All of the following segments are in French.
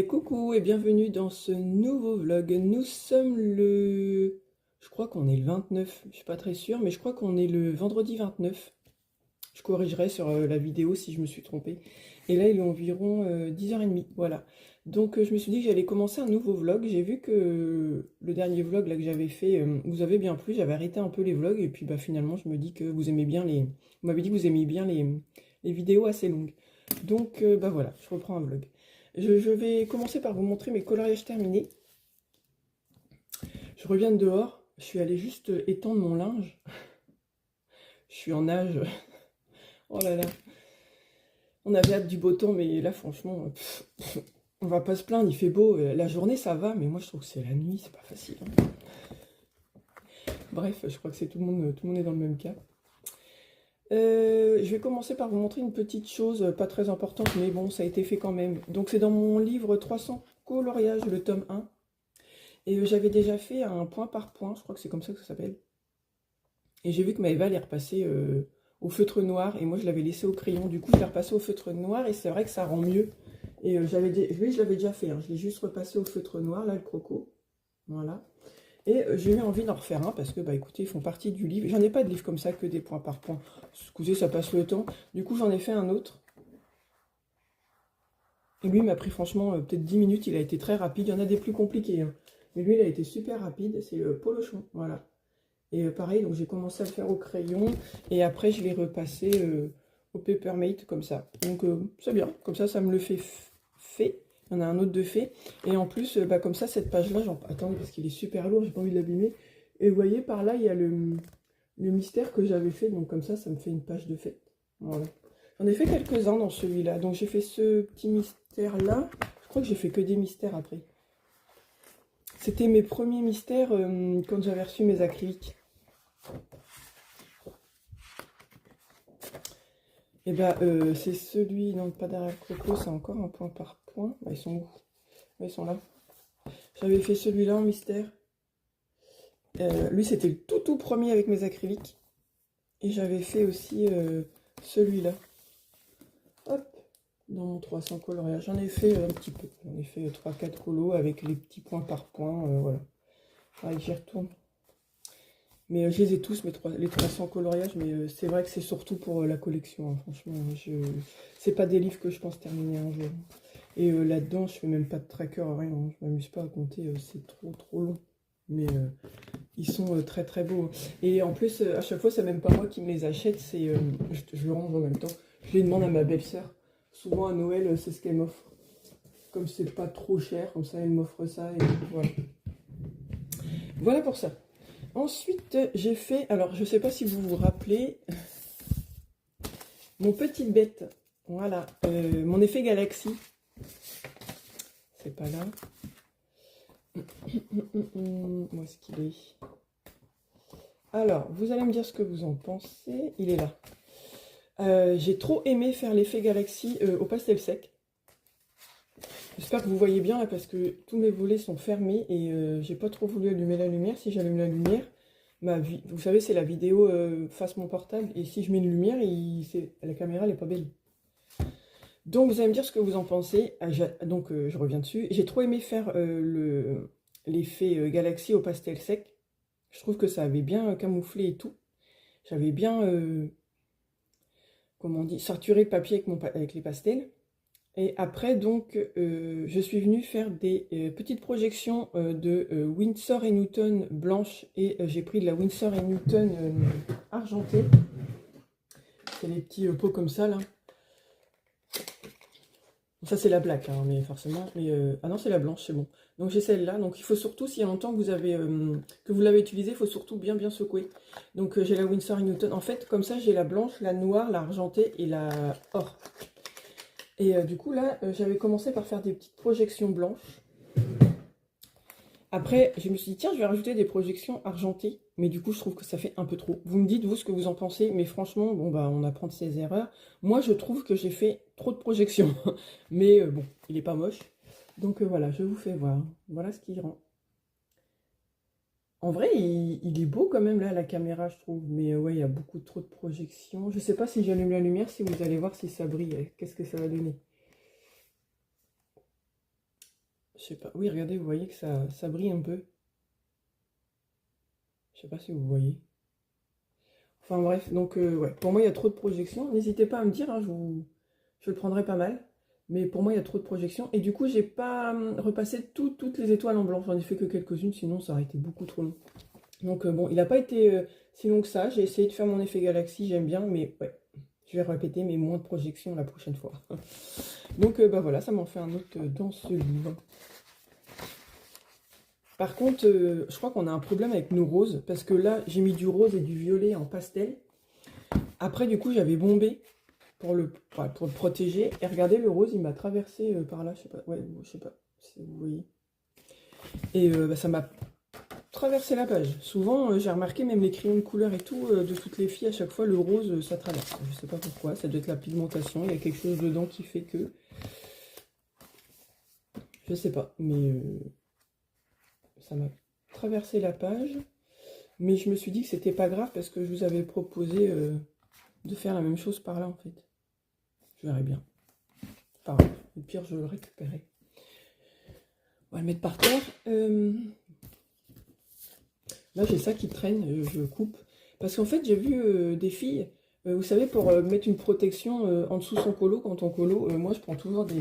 Coucou et bienvenue dans ce nouveau vlog. Nous sommes le... Je crois qu'on est le 29, je suis pas très sûre, mais je crois qu'on est le vendredi 29. Je corrigerai sur la vidéo si je me suis trompée. Et là, il est environ 10h30, voilà. Donc je me suis dit que j'allais commencer un nouveau vlog. J'ai vu que le dernier vlog là, que j'avais fait vous avez bien plu. J'avais arrêté un peu les vlogs et puis bah, finalement, je me dis que vous aimez bien les... Vous m'avez dit que vous aimiez bien les vidéos assez longues. Donc bah voilà, je reprends un vlog. Je vais commencer par vous montrer mes coloriages terminés. Je reviens de dehors, je suis allée juste étendre mon linge. Je suis en nage. Oh là là. On avait hâte du beau temps, mais là franchement, on va pas se plaindre, il fait beau. La journée ça va, mais moi je trouve que c'est la nuit, c'est pas facile, hein. Bref, je crois que c'est tout le monde est dans le même cas. Je vais commencer par vous montrer une petite chose, pas très importante, mais bon, ça a été fait quand même. Donc c'est dans mon livre 300 coloriages, le tome 1. Et j'avais déjà fait un point par point, je crois que c'est comme ça que ça s'appelle. Et j'ai vu que Maëva est repassée au feutre noir, et moi je l'avais laissé au crayon. Du coup, je l'ai repassé au feutre noir, et c'est vrai que ça rend mieux. Et lui, je l'avais déjà fait, hein. Je l'ai juste repassé au feutre noir, là, le croco. Voilà. Et j'ai eu envie d'en refaire un, parce que, bah écoutez, ils font partie du livre. J'en ai pas de livre comme ça, que des points par point. Excusez, ça passe le temps. Du coup, j'en ai fait un autre. Et lui, il m'a pris franchement peut-être 10 minutes, il a été très rapide. Il y en a des plus compliqués, hein. Mais lui, il a été super rapide, c'est le polochon, voilà. Et pareil, donc j'ai commencé à le faire au crayon, et après je l'ai repassé au Papermate, comme ça. Donc c'est bien, comme ça me le fait. Il y en a un autre de fait. Et en plus, bah, comme ça, cette page-là, attendez, parce qu'il est super lourd, j'ai pas envie de l'abîmer. Et vous voyez, par là, il y a le mystère que j'avais fait, donc comme ça me fait une page de fête. Voilà. J'en ai fait quelques-uns dans celui-là. Donc j'ai fait ce petit mystère-là. Je crois que j'ai fait que des mystères après. C'était mes premiers mystères quand j'avais reçu mes acryliques. Et bah c'est celui, non pas derrière Coco, c'est encore un point par point. Bah, ils sont où? Ils sont là. J'avais fait celui-là en mystère. Lui c'était le tout premier avec mes acryliques. Et j'avais fait aussi celui-là. Hop, dans mon 300 coloriage. J'en ai fait un petit peu. J'en ai fait 3-4 colos avec les petits points par point. Voilà. Ah, j'y retourne. Mais je les ai tous, les 300 coloriages, mais c'est vrai que c'est surtout pour la collection, hein, franchement. C'est pas des livres que je pense terminer un jour. Et là-dedans, je fais même pas de tracker, rien, hein. Je m'amuse pas à compter, c'est trop long. Mais ils sont très beaux. Et en plus, à chaque fois, c'est même pas moi qui me les achète, je le range en même temps. Je les demande à ma belle-sœur. Souvent à Noël, c'est ce qu'elle m'offre. Comme c'est pas trop cher, comme ça, elle m'offre ça, et voilà. Voilà pour ça. Ensuite, j'ai fait, alors je sais pas si vous vous rappelez, mon petit bête, voilà, mon effet galaxie. C'est pas là. Où est-ce qu'il est? Alors, vous allez me dire ce que vous en pensez. Il est là. J'ai trop aimé faire l'effet galaxie au pastel sec. J'espère que vous voyez bien là parce que tous mes volets sont fermés et j'ai pas trop voulu allumer la lumière. Si j'allume la lumière, vous savez, c'est la vidéo face mon portable, et si je mets une lumière, la caméra elle est pas belle. Donc vous allez me dire ce que vous en pensez. Donc je reviens dessus. J'ai trop aimé faire l'effet galaxie au pastel sec. Je trouve que ça avait bien camouflé et tout. J'avais bien, comment on dit, saturé le papier avec les pastels. Et après, donc, je suis venue faire des petites projections de Winsor & Newton blanche, et j'ai pris de la Winsor & Newton argentée. C'est les petits pots comme ça, là. Ça, c'est la black, hein, mais forcément. Mais, ah non, c'est la blanche, c'est bon. Donc, j'ai celle-là. Donc, il faut surtout, s'il y a longtemps que vous l'avez utilisée, il faut surtout bien secouer. Donc, j'ai la Winsor & Newton. En fait, comme ça, j'ai la blanche, la noire, la argentée et la or. Et du coup, là, j'avais commencé par faire des petites projections blanches. Après, je me suis dit, tiens, je vais rajouter des projections argentées. Mais du coup, je trouve que ça fait un peu trop. Vous me dites, vous, ce que vous en pensez. Mais franchement, bon, bah, on apprend de ses erreurs. Moi, je trouve que j'ai fait trop de projections. Mais bon, il est pas moche. Donc voilà, je vous fais voir. Voilà ce qu'il rend. En vrai, il est beau quand même, là, à la caméra, je trouve. Mais ouais, il y a beaucoup trop de projections. Je sais pas si j'allume la lumière, si vous allez voir si ça brille. Qu'est-ce que ça va donner? sais pas. Oui, regardez, vous voyez que ça brille un peu. Je sais pas si vous voyez. Enfin bref, donc ouais, pour moi il y a trop de projections. N'hésitez pas à me dire, hein, je le prendrai pas mal. Mais pour moi il y a trop de projections. Et du coup j'ai pas repassé toutes les étoiles en blanc. J'en ai fait que quelques-unes, sinon ça aurait été beaucoup trop long. Donc bon, il n'a pas été si long que ça. J'ai essayé de faire mon effet galaxie, j'aime bien, mais ouais, je vais répéter, mais moins de projections la prochaine fois. Donc bah voilà, ça m'en fait un autre dans ce livre. Par contre, je crois qu'on a un problème avec nos roses, parce que là, j'ai mis du rose et du violet en pastel. Après, du coup, j'avais bombé pour le protéger. Et regardez, le rose, il m'a traversé par là, je sais pas, ouais, je sais pas si vous voyez. Et bah, ça m'a traversé la page. Souvent, j'ai remarqué, même les crayons de couleur et tout, de toutes les filles, à chaque fois, le rose, ça traverse. Je sais pas pourquoi, ça doit être la pigmentation, il y a quelque chose dedans qui fait que... Je sais pas, mais ça m'a traversé la page. Mais je me suis dit que c'était pas grave parce que je vous avais proposé de faire la même chose par là en fait. Je verrai bien. Enfin, au pire, je le récupérerai. On va le mettre par terre. Là, j'ai ça qui traîne, je coupe. Parce qu'en fait, j'ai vu des filles, vous savez, pour mettre une protection en dessous son colo, quand on colo, moi, je prends toujours des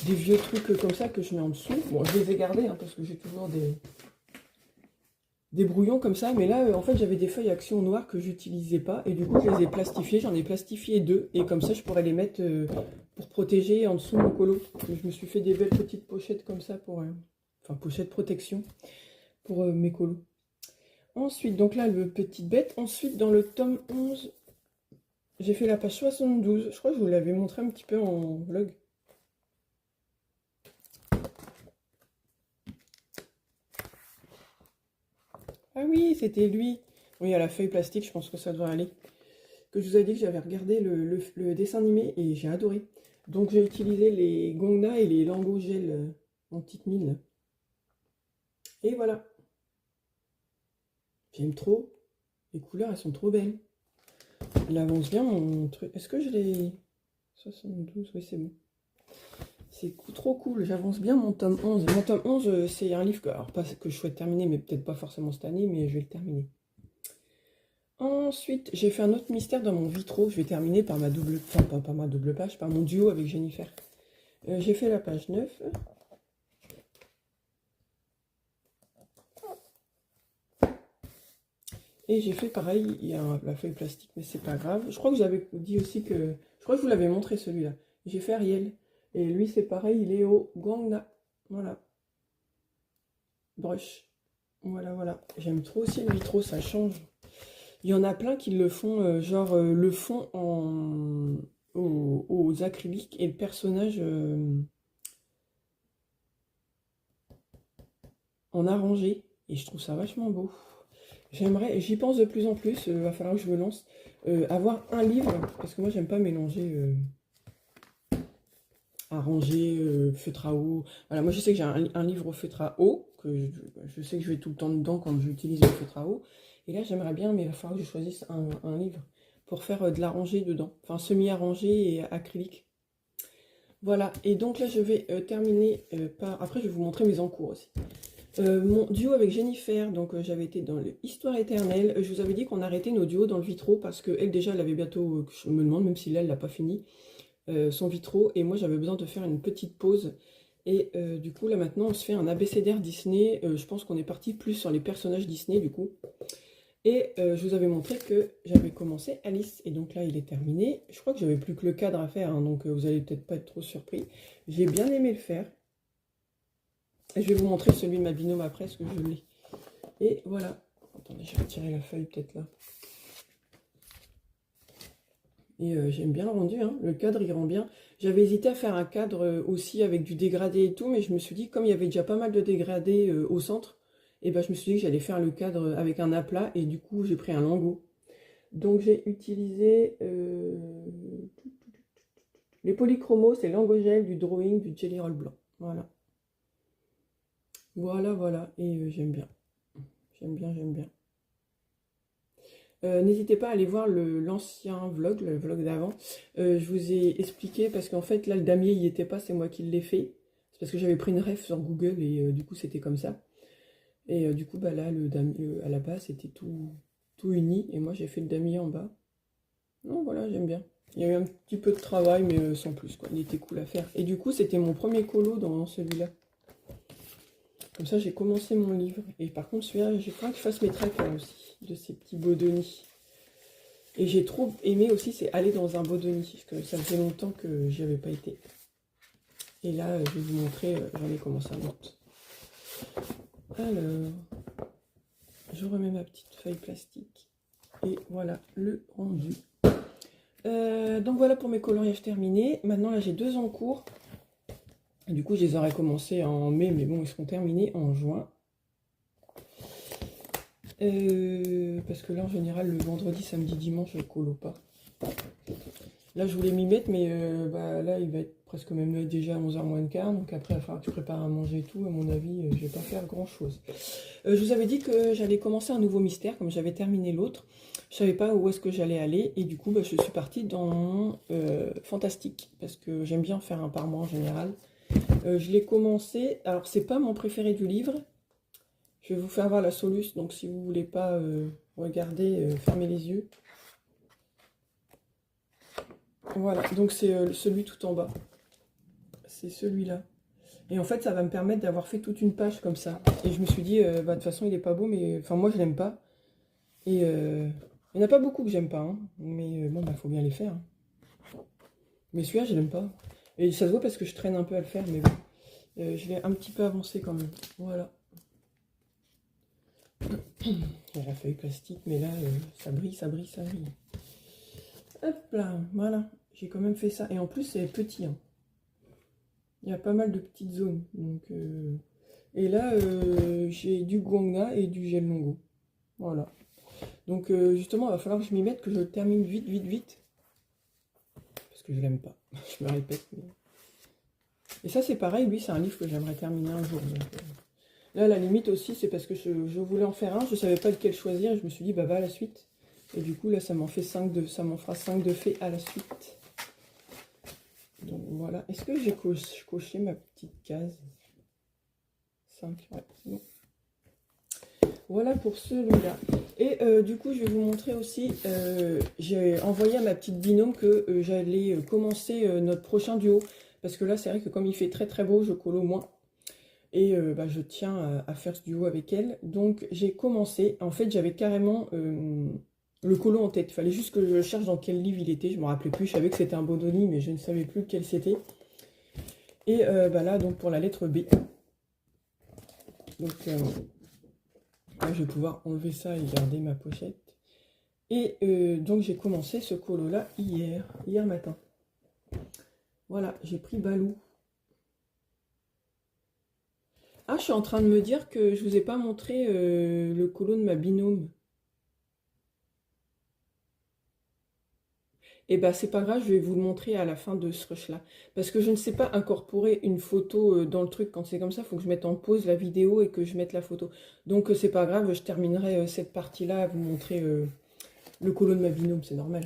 vieux trucs comme ça que je mets en dessous. Bon, je les ai gardés hein, parce que j'ai toujours des brouillons comme ça, mais là en fait j'avais des feuilles action noires que j'utilisais pas et du coup je les ai plastifiées, j'en ai plastifié deux et comme ça je pourrais les mettre pour protéger en dessous mon colo. Je me suis fait des belles petites pochettes comme ça pour enfin pochettes protection pour mes colos. Ensuite donc là le petite bête, ensuite dans le tome 11 j'ai fait la page 72, je crois que je vous l'avais montré un petit peu en vlog. Ah oui, c'était lui. Oui, à la feuille plastique, je pense que ça devrait aller. Que je vous avais dit que j'avais regardé le dessin animé et j'ai adoré. Donc j'ai utilisé les Gongna et les Lango Gel en petite mine. Et voilà. J'aime trop. Les couleurs, elles sont trop belles. Il avance bien mon truc. Est-ce que je l'ai... 72, oui c'est bon. C'est trop cool, j'avance bien mon tome 11. Mon tome 11, c'est un livre que, alors, pas que je souhaite terminer, mais peut-être pas forcément cette année, mais je vais le terminer. Ensuite, j'ai fait un autre mystère dans mon vitro. Je vais terminer par ma double... Enfin, pas par ma double page, par mon duo avec Jennifer. J'ai fait la page 9. Et j'ai fait pareil, il y a la feuille plastique, mais c'est pas grave. Je crois que j'avais dit aussi que... Je crois que je vous l'avais montré celui-là. J'ai fait Ariel. Et lui, c'est pareil, il est au Gongna. Voilà. Brush. Voilà, voilà. J'aime trop aussi le vitro, ça change. Il y en a plein qui le font, genre le fond aux acryliques et le personnage en arrangé. Et je trouve ça vachement beau. J'aimerais, j'y pense de plus en plus, il va falloir que je me lance, avoir un livre, parce que moi j'aime pas mélanger arrangé, feutre à eau. Voilà, moi je sais que j'ai un livre au feutre à eau, que je sais que je vais tout le temps dedans quand j'utilise le feutre à eau. Et là j'aimerais bien, mais il va falloir que je choisisse un livre pour faire de l'arrangé dedans. Enfin semi-arrangé et acrylique. Voilà, et donc là je vais terminer par... Après je vais vous montrer mes encours aussi. Mon duo avec Jennifer, donc j'avais été dans l'Histoire éternelle. Je vous avais dit qu'on arrêtait nos duos dans le vitro parce qu'elle déjà elle avait bientôt, je me demande même si là elle l'a pas fini, son vitro. Et moi j'avais besoin de faire une petite pause. Et du coup là maintenant on se fait un abécédaire Disney. Je pense qu'on est parti plus sur les personnages Disney du coup. Et je vous avais montré que j'avais commencé Alice. Et donc là il est terminé. Je crois que j'avais plus que le cadre à faire, hein, donc vous allez peut-être pas être trop surpris. J'ai bien aimé le faire. Et je vais vous montrer celui de ma binôme après, parce que je l'ai. Et voilà. Attendez, je vais retirer la feuille peut-être là. Et j'aime bien le rendu, hein. Le cadre il rend bien. J'avais hésité à faire un cadre aussi avec du dégradé et tout, mais je me suis dit, comme il y avait déjà pas mal de dégradé au centre, et ben je me suis dit que j'allais faire le cadre avec un aplat, et du coup j'ai pris un lingot. Donc j'ai utilisé les polychromos, c'est l'angogel, du drawing, du jelly roll blanc. Voilà. Voilà, voilà, et j'aime bien. J'aime bien, j'aime bien. N'hésitez pas à aller voir l'ancien vlog, le vlog d'avant. Je vous ai expliqué, parce qu'en fait, là, le damier, il n'y était pas, c'est moi qui l'ai fait. C'est Parce que j'avais pris une ref sur Google et du coup c'était comme ça. Et du coup bah là le damier à la base c'était tout uni et moi j'ai fait le damier en bas. Non voilà j'aime bien. Il y a eu un petit peu de travail mais sans plus quoi. Il était cool à faire. Et du coup c'était mon premier colo dans celui-là. Comme ça j'ai commencé mon livre. Et par contre celui-là j'ai faudra que je fasse mes trackers aussi de ces petits beaux de nid. Et j'ai trop aimé aussi c'est aller dans un beau de nid. Parce que ça faisait longtemps que j'y avais pas été. Et là je vais vous montrer, j'en ai commencé un autre. Alors, je remets ma petite feuille plastique. Et voilà le rendu. Donc voilà pour mes coloriages terminés. Maintenant là j'ai 2 en cours. Et du coup je les aurais commencés en mai, mais bon ils seront terminés en juin. Parce que là en général le vendredi, samedi, dimanche je colo pas. Là je voulais m'y mettre mais bah, là il va être presque même déjà 11h moins le quart. Donc après il va falloir que tu prépares à manger et tout. À mon avis je vais pas faire grand chose. Je vous avais dit que j'allais commencer un nouveau mystère comme j'avais terminé l'autre. Je savais pas où est-ce que j'allais aller et du coup bah, je suis partie dans Fantastique parce que j'aime bien faire un par mois en général. Je l'ai commencé, alors c'est pas mon préféré du livre. Je vais vous faire voir la soluce, donc si vous voulez pas regarder, fermez les yeux. Voilà, donc c'est celui tout en bas. C'est celui-là. Et en fait, ça va me permettre d'avoir fait toute une page comme ça. Et je me suis dit, bah, de toute façon, il est pas beau, mais enfin, moi, je l'aime pas. Et il n'y en a pas beaucoup que j'aime pas, hein. Mais bon, bah, faut bien les faire. Hein. Mais celui-là, je l'aime pas. Et ça se voit parce que je traîne un peu à le faire, mais bon. Je vais un petit peu avancer quand même. Voilà. J'ai la feuille plastique, mais là, ça brille, ça brille, ça brille. Hop là, voilà. J'ai quand même fait ça. Et en plus, c'est petit, hein. Il y a pas mal de petites zones. Donc, et là, j'ai du guanga et du gel longo. Voilà. Donc, justement, il va falloir que je m'y mette, que je le termine vite, vite, vite. Parce que je l'aime pas. Je me répète. Mais... Et ça, c'est pareil. Lui, c'est un livre que j'aimerais terminer un jour. Donc, là, la limite aussi, c'est parce que je voulais en faire un. Je savais pas lequel choisir. Je me suis dit, bah, va à la suite. Et du coup, là, ça m'en fait 5 de... Ça m'en fera 5 de fait à la suite. Donc voilà, est-ce que j'ai coché ma petite case 5, ouais, c'est bon. Voilà pour celui-là. Et du coup, je vais vous montrer aussi, j'ai envoyé à ma petite binôme que j'allais commencer notre prochain duo. Parce que là, c'est vrai que comme il fait très très beau, je colo moins. Et bah, je tiens à faire ce duo avec elle. Donc j'ai commencé, en fait j'avais carrément... le colo en tête, il fallait juste que je cherche dans quel livre il était, je ne me rappelais plus, je savais que c'était un Bodoni, mais je ne savais plus lequel c'était. Et bah là, donc pour la lettre B. Donc là, je vais pouvoir enlever ça et garder ma pochette. Et donc j'ai commencé ce colo-là hier matin. Voilà, j'ai pris Balou. Ah, je suis en train de me dire que je ne vous ai pas montré le colo de ma binôme. Et bah c'est pas grave, je vais vous le montrer à la fin de ce rush là. Parce que je ne sais pas incorporer une photo dans le truc quand c'est comme ça. Il faut que je mette en pause la vidéo et que je mette la photo. Donc c'est pas grave, je terminerai cette partie là à vous montrer le colo de ma binôme, c'est normal.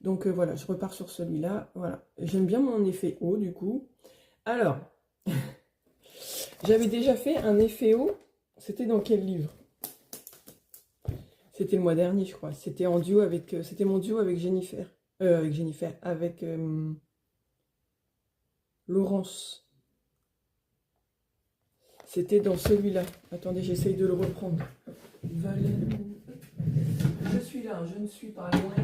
Donc voilà, je repars sur celui-là. Voilà, j'aime bien mon effet haut du coup. Alors, j'avais déjà fait un effet haut. C'était dans quel livre? C'était le mois dernier je crois. C'était en duo avec... c'était mon duo avec Jennifer. Avec Laurence. C'était dans celui-là. Attendez, j'essaye de le reprendre. Valérie. Je suis là, je ne suis pas loin.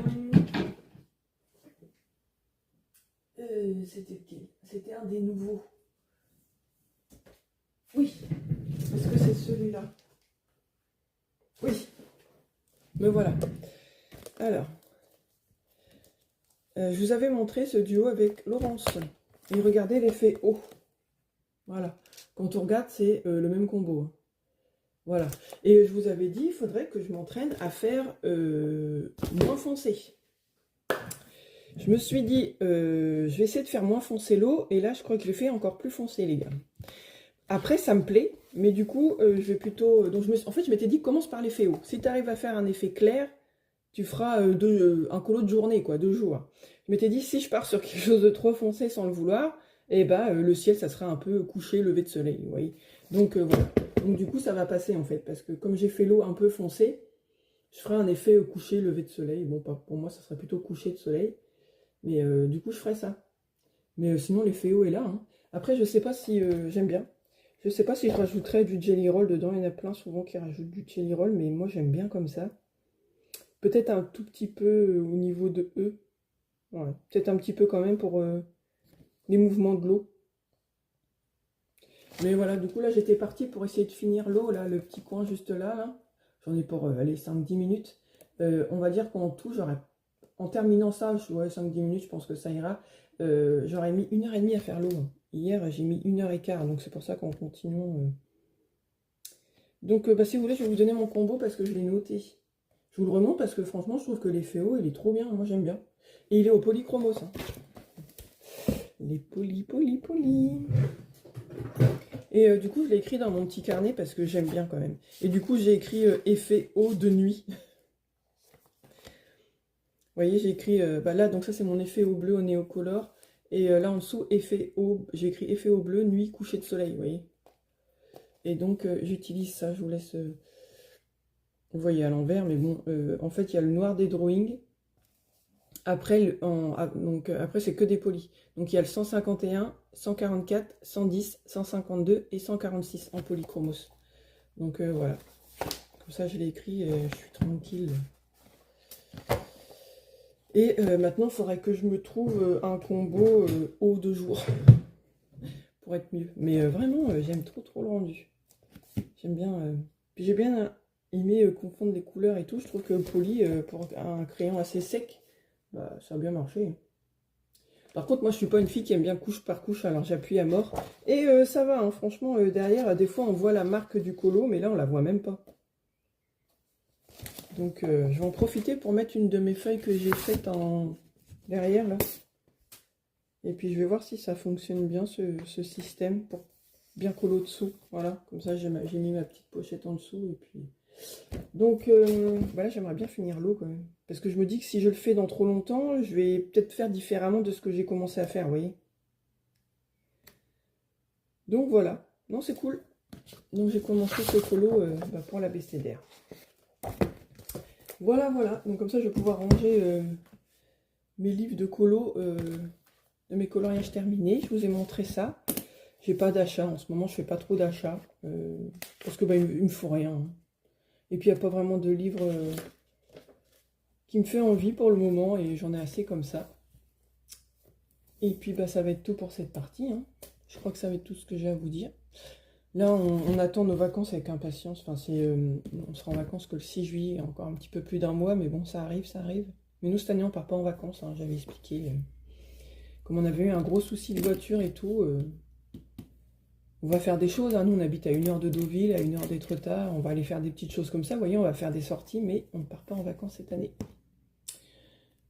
C'était lequel? C'était un des nouveaux. Oui. Est-ce que c'est celui-là? Oui. Me voilà. Alors. Je vous avais montré ce duo avec Laurence. Et regardez l'effet haut. Voilà. Quand on regarde, c'est le même combo. Voilà. Et je vous avais dit, il faudrait que je m'entraîne à faire moins foncé. Je me suis dit, je vais essayer de faire moins foncé l'eau. Et là, je crois que je l'ai fait encore plus foncé, les gars. Après, ça me plaît. Mais du coup, je vais plutôt... Donc, en fait, je m'étais dit, commence par l'effet haut. Si tu arrives à faire un effet clair, tu feras un colo de journée, quoi, 2 jours. Je m'étais dit, si je pars sur quelque chose de trop foncé sans le vouloir, et bah le ciel, ça sera un peu couché, levé de soleil, vous voyez. Donc voilà. Donc du coup, ça va passer en fait, parce que comme j'ai fait l'eau un peu foncée, je ferai un effet couché, levé de soleil. Bon, pas pour moi, ça serait plutôt couché de soleil, mais du coup, je ferai ça. Mais sinon, l'effet eau est là, hein. Après, je sais pas si j'aime bien. Je sais pas si je rajouterais du jelly roll dedans. Il y en a plein souvent qui rajoutent du jelly roll, mais moi, j'aime bien comme ça. Peut-être un tout petit peu au niveau de E. Ouais. Peut-être un petit peu quand même pour les mouvements de l'eau. Mais voilà, du coup, là, j'étais partie pour essayer de finir l'eau, là, le petit coin juste là, là. J'en ai pour, allez, 5-10 minutes. On va dire qu'en tout, en terminant ça, ouais, 5-10 minutes, je pense que ça ira. J'aurais mis 1h30 à faire l'eau. Hier, j'ai mis 1h15, donc c'est pour ça qu'en continuant. Donc, bah, si vous voulez, je vais vous donner mon combo parce que je l'ai noté. Je vous le remonte parce que franchement, je trouve que l'effet eau, il est trop bien. Moi, j'aime bien. Et il est au polychromos, hein. Les poly. Et du coup, je l'ai écrit dans mon petit carnet parce que j'aime bien quand même. Et du coup, j'ai écrit effet eau de nuit. Vous voyez, j'ai écrit, bah là, donc ça c'est mon effet eau bleu au néocolore. Et là en dessous, effet eau, j'ai écrit effet eau bleu, nuit, coucher de soleil, vous voyez. Et donc j'utilise ça, je vous laisse, vous voyez à l'envers, mais bon, en fait il y a le noir des drawings. Après, après c'est que des polis. Donc il y a le 151, 144, 110, 152 et 146 en polychromos. Donc voilà. Comme ça, je l'ai écrit et je suis tranquille. Et maintenant, il faudrait que je me trouve un combo eau de jour pour être mieux. Mais vraiment, j'aime trop le rendu. J'aime bien. Puis j'ai bien aimé confondre les couleurs et tout. Je trouve que Poly, pour un crayon assez sec, bah, ça a bien marché. Par contre, moi, je suis pas une fille qui aime bien couche par couche, alors j'appuie à mort. Et ça va, hein, franchement, derrière, des fois, on voit la marque du colo, mais là, on la voit même pas. Donc, je vais en profiter pour mettre une de mes feuilles que j'ai faites en derrière, là. Et puis, je vais voir si ça fonctionne bien, ce système, pour bien colo dessous. Voilà, comme ça, j'ai mis ma petite pochette en dessous, et puis... Donc, voilà, j'aimerais bien finir l'eau, quand même. Parce que je me dis que si je le fais dans trop longtemps, je vais peut-être faire différemment de ce que j'ai commencé à faire, vous voyez. Donc, voilà. Non, c'est cool. Donc, j'ai commencé ce colo bah, pour la BCDR. Voilà. Donc comme ça, je vais pouvoir ranger mes livres de colo, de mes coloriages terminés. Je vous ai montré ça. J'ai pas d'achat. En ce moment, je fais pas trop d'achats. Parce que bah, il me faut rien, hein. Et puis, il n'y a pas vraiment de livre qui me fait envie pour le moment. Et j'en ai assez comme ça. Et puis, bah, ça va être tout pour cette partie, hein. Je crois que ça va être tout ce que j'ai à vous dire. Là, on attend nos vacances avec impatience. Enfin, on sera en vacances que le 6 juillet, encore un petit peu plus d'un mois, mais bon, ça arrive. Mais nous, cette année, on part pas en vacances, hein, j'avais expliqué. Comme on avait eu un gros souci de voiture et tout, on va faire des choses, hein. Nous, on habite à 1 heure de Deauville, à 1 heure d'Étretat. On va aller faire des petites choses comme ça. Vous voyez, on va faire des sorties, mais on ne part pas en vacances cette année.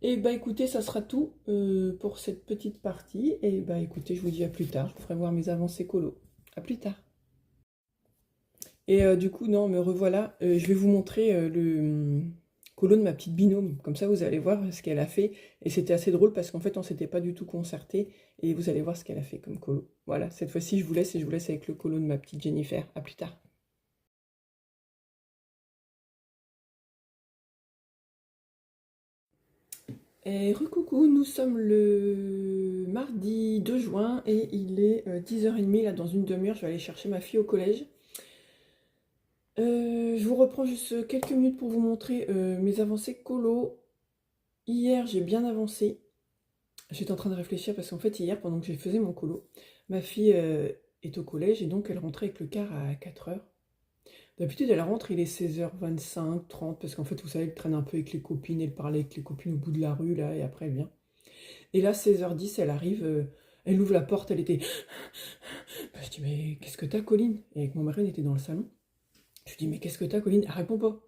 Et bah écoutez, ça sera tout pour cette petite partie. Et bah écoutez, je vous dis à plus tard. Je vous ferai voir mes avancées colo. À plus tard. Et du coup, non, me revoilà. Je vais vous montrer le colo de ma petite binôme. Comme ça, vous allez voir ce qu'elle a fait. Et c'était assez drôle parce qu'en fait, on s'était pas du tout concerté. Et vous allez voir ce qu'elle a fait comme colo. Voilà, cette fois-ci, je vous laisse et je vous laisse avec le colo de ma petite Jennifer. À plus tard. Et recoucou, nous sommes le mardi 2 juin et il est 10h30. Là, dans une demi-heure, je vais aller chercher ma fille au collège. Je vous reprends juste quelques minutes pour vous montrer mes avancées colo. Hier, j'ai bien avancé. J'étais en train de réfléchir parce qu'en fait, hier, pendant que je faisais mon colo, ma fille est au collège et donc elle rentrait avec le car à 4h. D'habitude, elle rentre, il est 16h25, 30, parce qu'en fait, vous savez, elle traîne un peu avec les copines, elle parlait avec les copines au bout de la rue, là, et après, elle vient. Et là, 16h10, elle arrive, elle ouvre la porte, elle était... Bah, je dis, mais qu'est-ce que t'as, Colline? Et avec mon mari, on était dans le salon. Je lui dis, mais qu'est-ce que t'as, Colline? Elle répond pas.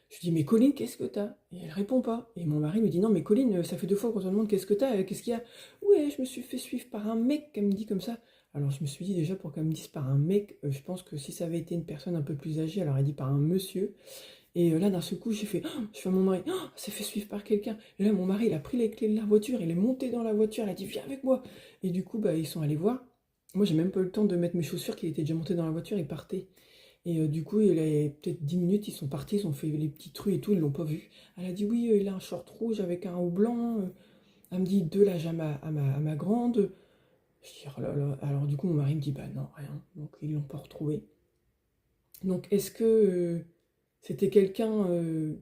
Je lui dis, mais Colline, qu'est-ce que t'as? Et elle répond pas. Et mon mari me dit, non, mais Colline, ça fait 2 fois qu'on te demande qu'est-ce que t'as, qu'est-ce qu'il y a? Ouais, je me suis fait suivre par un mec, qu'elle me dit comme ça. Alors je me suis dit déjà, pour qu'elle me dise par un mec, je pense que si ça avait été une personne un peu plus âgée, elle aurait dit par un monsieur. Et là, d'un seul coup, je fais à mon mari, oh, s'est fait suivre par quelqu'un. Et là, mon mari, il a pris les clés de la voiture, il est monté dans la voiture, il a dit, viens avec moi. Et du coup, bah, ils sont allés voir. Moi, j'ai même pas eu le temps de mettre mes chaussures, qu'il était déjà monté dans la voiture, il partait. Et du coup, il a peut-être 10 minutes, ils sont partis, ils ont fait les petites rues et tout, ils l'ont pas vu. Elle a dit, oui, il a un short rouge avec un haut blanc. Elle me dit, de l'âge à ma grande. Je dis, oh là là. Alors du coup, mon mari me dit, bah non, rien. Donc, ils l'ont pas retrouvé. Donc, est-ce que c'était quelqu'un